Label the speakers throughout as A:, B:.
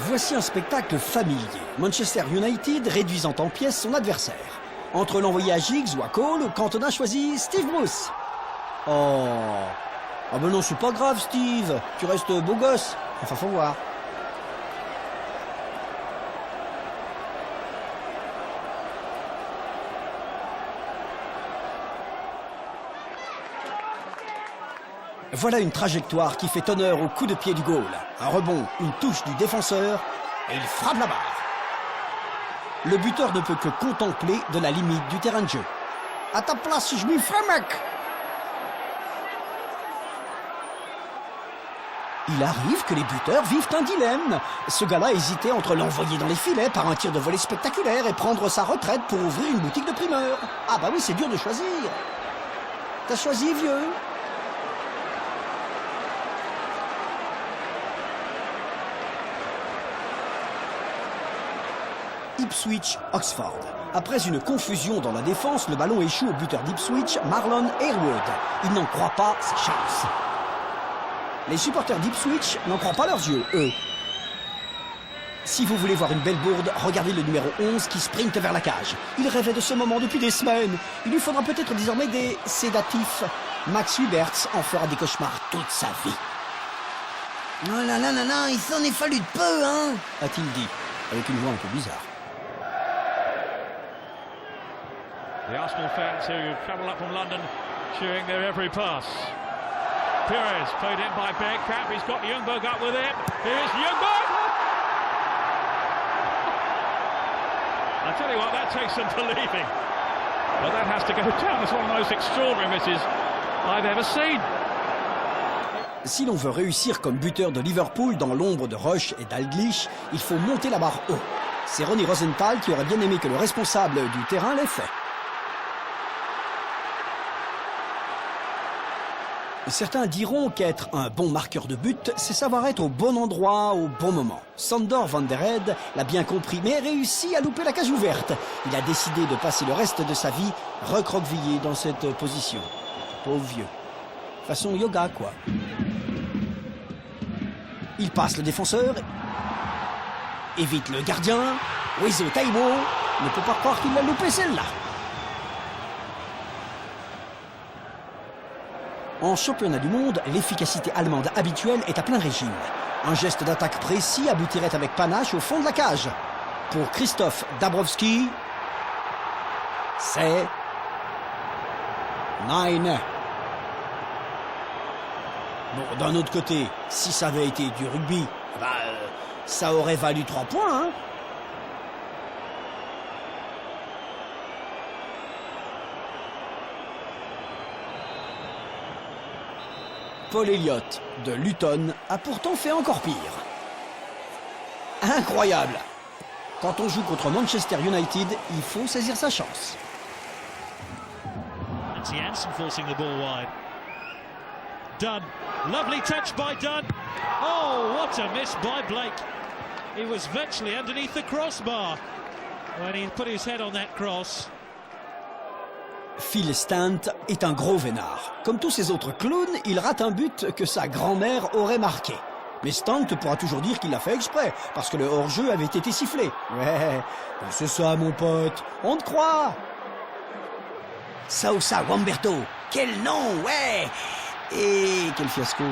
A: Voici un spectacle familier. Manchester United réduisant en pièces son adversaire. Entre l'envoyé à Giggs ou à Cole, Cantona choisit Steve Bruce. Oh, ah ben non, c'est pas grave, Steve. Tu restes beau gosse. Enfin, faut voir. Voilà une trajectoire qui fait honneur au coup de pied du goal. Un rebond, une touche du défenseur, et il frappe la barre. Le buteur ne peut que contempler de la limite du terrain de jeu. À ta place, je m'y ferai, mec! Il arrive que les buteurs vivent un dilemme. Ce gars-là hésitait entre l'envoyer dans les filets par un tir de volée spectaculaire et prendre sa retraite pour ouvrir une boutique de primeurs. Ah bah oui, c'est dur de choisir. T'as choisi, vieux? Ipswich-Oxford. Après une confusion dans la défense, le ballon échoue au buteur d'Ipswich, Marlon Harewood. Il n'en croit pas ses chances. Les supporters d'Ipswich n'en croient pas leurs yeux, eux. Si vous voulez voir une belle bourde, regardez le numéro 11 qui sprinte vers la cage. Il rêvait de ce moment depuis des semaines. Il lui faudra peut-être désormais des sédatifs. Max Huberts en fera des cauchemars toute sa vie.
B: Oh là là là là, il s'en est fallu de peu, hein,
A: a-t-il dit, avec une voix un peu bizarre.
C: The Arsenal fans who travel up from London cheering their every pass. Pires played in by Bergkamp. He's got Ljungberg up with him. Here's Ljungberg! I tell you what, that takes some believing. But that has to go down as one of the most extraordinary misses I've ever seen.
A: Si l'on veut réussir comme buteur de Liverpool dans l'ombre de Rush et Dalglish, il faut monter la barre haut. C'est Ronnie Rosenthal qui aurait bien aimé que le responsable du terrain l'ait fait. Certains diront qu'être un bon marqueur de but, c'est savoir être au bon endroit, au bon moment. Sandor van der Heide l'a bien compris, mais a réussi à louper la cage ouverte. Il a décidé de passer le reste de sa vie recroquevillé dans cette position. Pauvre vieux. Façon yoga, quoi. Il passe le défenseur, évite le gardien. Wezo Taiwo ne peut pas croire qu'il l'a loupé celle-là. En championnat du monde, l'efficacité allemande habituelle est à plein régime. Un geste d'attaque précis aboutirait avec panache au fond de la cage. Pour Christoph Dabrowski, c'est 9. Bon, d'un autre côté, si ça avait été du rugby, ça aurait valu 3 points, hein. Paul Elliott de Luton a pourtant fait encore pire. Incroyable! Quand on joue contre Manchester United, il faut saisir sa chance.
D: Nancy Hansen forcing the ball wide. Dunn, lovely touch by Dunn. Oh, what a miss by Blake. He was virtually underneath the crossbar when he put his head on that cross.
A: Phil Stant est un gros vénard. Comme tous ces autres clowns, il rate un but que sa grand-mère aurait marqué. Mais Stant pourra toujours dire qu'il l'a fait exprès, parce que le hors-jeu avait été sifflé. Ouais, c'est ça mon pote, on te croit.
B: Sousa Wamberto, quel nom, ouais.
A: Et quel fiasco.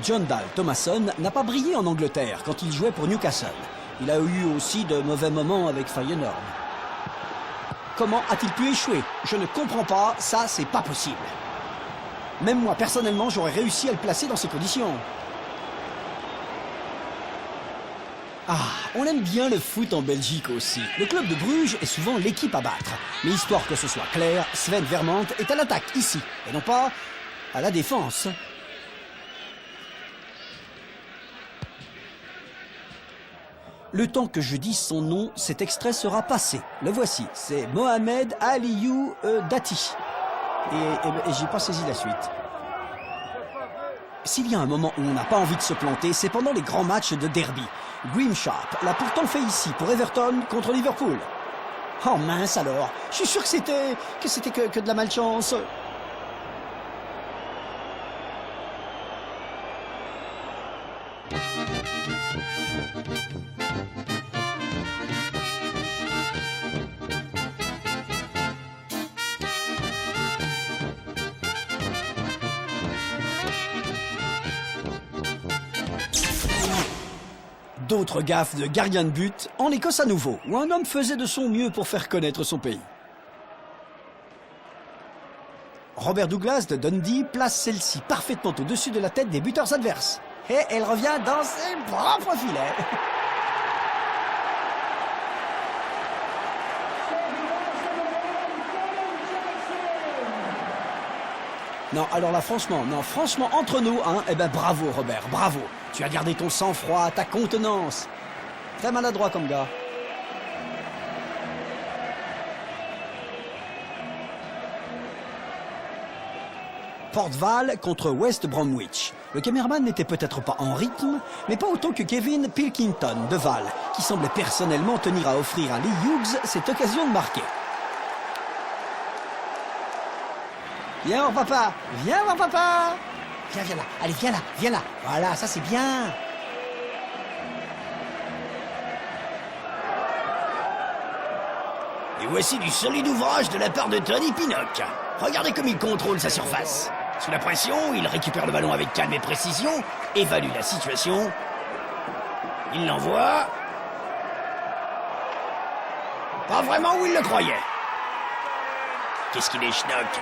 A: John Dahl Tomasson n'a pas brillé en Angleterre quand il jouait pour Newcastle. Il a eu aussi de mauvais moments avec Feyenoord. Comment a-t-il pu échouer? Je ne comprends pas, ça c'est pas possible. Même moi personnellement j'aurais réussi à le placer dans ces conditions. Ah, on aime bien le foot en Belgique aussi. Le club de Bruges est souvent l'équipe à battre. Mais histoire que ce soit clair, Sven Vermand est à l'attaque ici, et non pas à la défense. Le temps que je dise son nom, cet extrait sera passé. Le voici, c'est Mohamed Aliou Dati. Et j'ai pas saisi la suite. S'il y a un moment où on n'a pas envie de se planter, c'est pendant les grands matchs de derby. Graham Sharp l'a pourtant fait ici pour Everton contre Liverpool. Oh mince alors, je suis sûr que c'était que de la malchance. D'autres gaffes de gardien de but en Écosse à nouveau, où un homme faisait de son mieux pour faire connaître son pays. Robert Douglas de Dundee place celle-ci parfaitement au-dessus de la tête des buteurs adverses. Et elle revient dans ses propres filets. Non, alors là, franchement, entre nous, hein, eh ben bravo Robert, bravo. Tu as gardé ton sang-froid, ta contenance. Très maladroit comme gars. Port Vale contre West Bromwich. Le caméraman n'était peut-être pas en rythme, mais pas autant que Kevin Pilkington de Vale, qui semblait personnellement tenir à offrir à Lee Hughes cette occasion de marquer. Viens voir papa, viens voir papa. Viens là, allez viens là. Voilà, ça c'est bien.
B: Et voici du solide ouvrage de la part de Tony Pinnock. Regardez comme il contrôle sa surface. Sous la pression, il récupère le ballon avec calme et précision, évalue la situation. Il l'envoie. Pas vraiment où il le croyait. Qu'est-ce qu'il est schnock.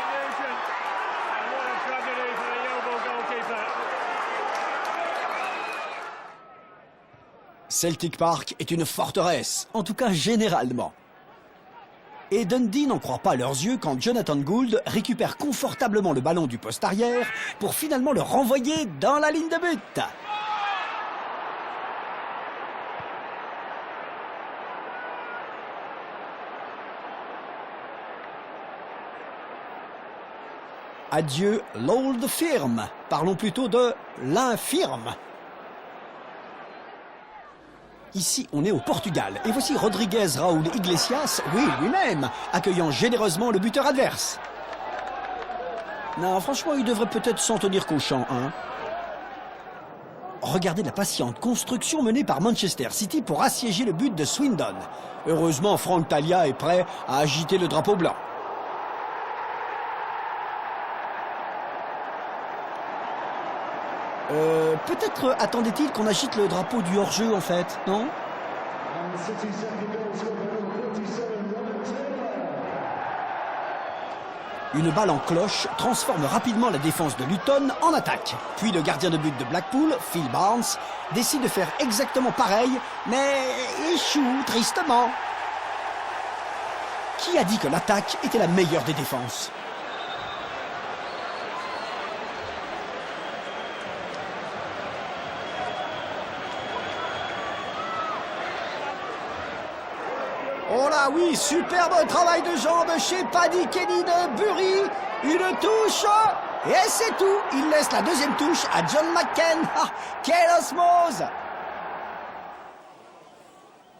A: Celtic Park est une forteresse, en tout cas généralement. Et Dundee n'en croit pas leurs yeux quand Jonathan Gould récupère confortablement le ballon du poste arrière pour finalement le renvoyer dans la ligne de but. Adieu l'Old Firm, parlons plutôt de l'infirme. Ici, on est au Portugal, et voici Rodrigues Raúl Iglesias, oui, lui-même, accueillant généreusement le buteur adverse. Non, franchement, il devrait peut-être s'en tenir qu'au champ, hein. Regardez la patiente construction menée par Manchester City pour assiéger le but de Swindon. Heureusement, Franck Talia est prêt à agiter le drapeau blanc. Peut-être attendait-il qu'on agite le drapeau du hors-jeu, en fait, non? Une balle en cloche transforme rapidement la défense de Luton en attaque. Puis le gardien de but de Blackpool, Phil Barnes, décide de faire exactement pareil, mais échoue tristement. Qui a dit que l'attaque était la meilleure des défenses? Oh là oui, superbe travail de jambes chez Paddy Kenny de Bury. Une touche et c'est tout. Il laisse la deuxième touche à John McCain. Ah, quelle osmose!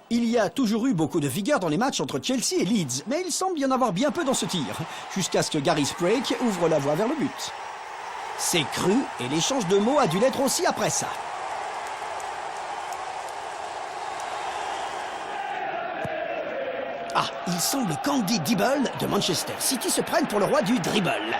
A: Il y a toujours eu beaucoup de vigueur dans les matchs entre Chelsea et Leeds, mais il semble y en avoir bien peu dans ce tir, jusqu'à ce que Gary Sprake ouvre la voie vers le but. C'est cru et l'échange de mots a dû l'être aussi après ça. Ah, il semble qu'Andy Dibble de Manchester City se prenne pour le roi du dribble.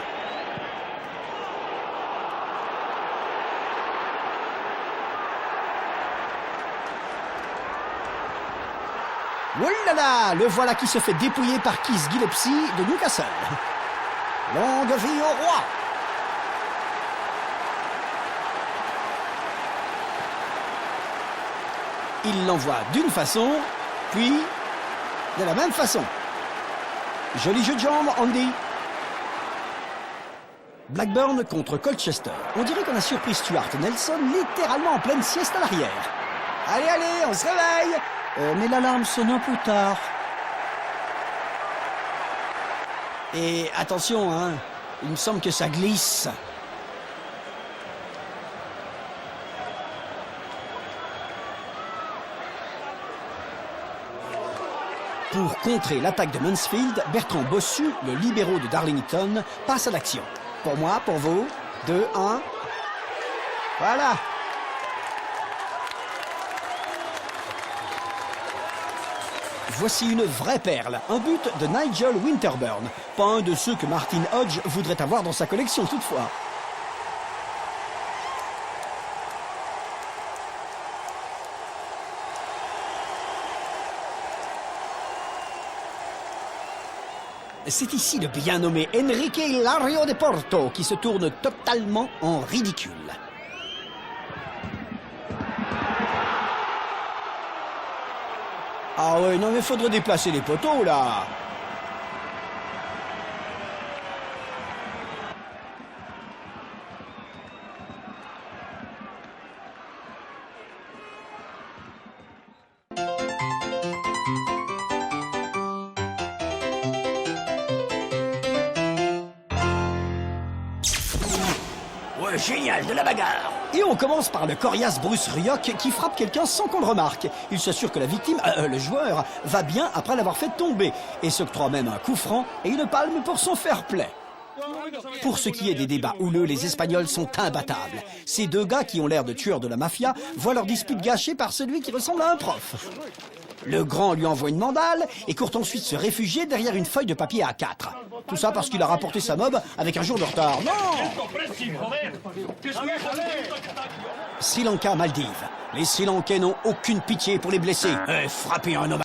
A: Oulala, le voilà qui se fait dépouiller par Keith Gillespie de Newcastle. Longue vie au roi. Il l'envoie d'une façon, puis de la même façon. Joli jeu de jambes, Andy. Blackburn contre Colchester. On dirait qu'on a surpris Stuart Nelson littéralement en pleine sieste à l'arrière. Allez, allez, on se réveille. Mais l'alarme sonne un peu tard. Et attention, hein, il me semble que ça glisse. Pour contrer l'attaque de Mansfield, Bertrand Bossu, le libéraux de Darlington, passe à l'action. Pour moi, pour vous, 2, 1. Voilà. Voici une vraie perle, un but de Nigel Winterburn. Pas un de ceux que Martin Hodge voudrait avoir dans sa collection toutefois. C'est ici le bien nommé Enrique Hilario de Porto qui se tourne totalement en ridicule. Ah ouais, non mais faudrait déplacer les poteaux là.
B: Ouais, génial, de la bagarre.
A: Et on commence par le coriace Bruce Rioch qui frappe quelqu'un sans qu'on le remarque. Il s'assure que la victime, le joueur, va bien après l'avoir fait tomber et s'octroie même un coup franc et une palme pour son fair play. Pour ce qui est des débats houleux, les Espagnols sont imbattables. Ces deux gars qui ont l'air de tueurs de la mafia voient leur dispute gâchée par celui qui ressemble à un prof. Le grand lui envoie une mandale et court ensuite se réfugier derrière une feuille de papier A4. Tout ça parce qu'il a rapporté sa mob avec un jour de retard. Non! Sri Lanka-Maldives. Les Sri Lankais n'ont aucune pitié pour les blessés.
B: Frapper un homme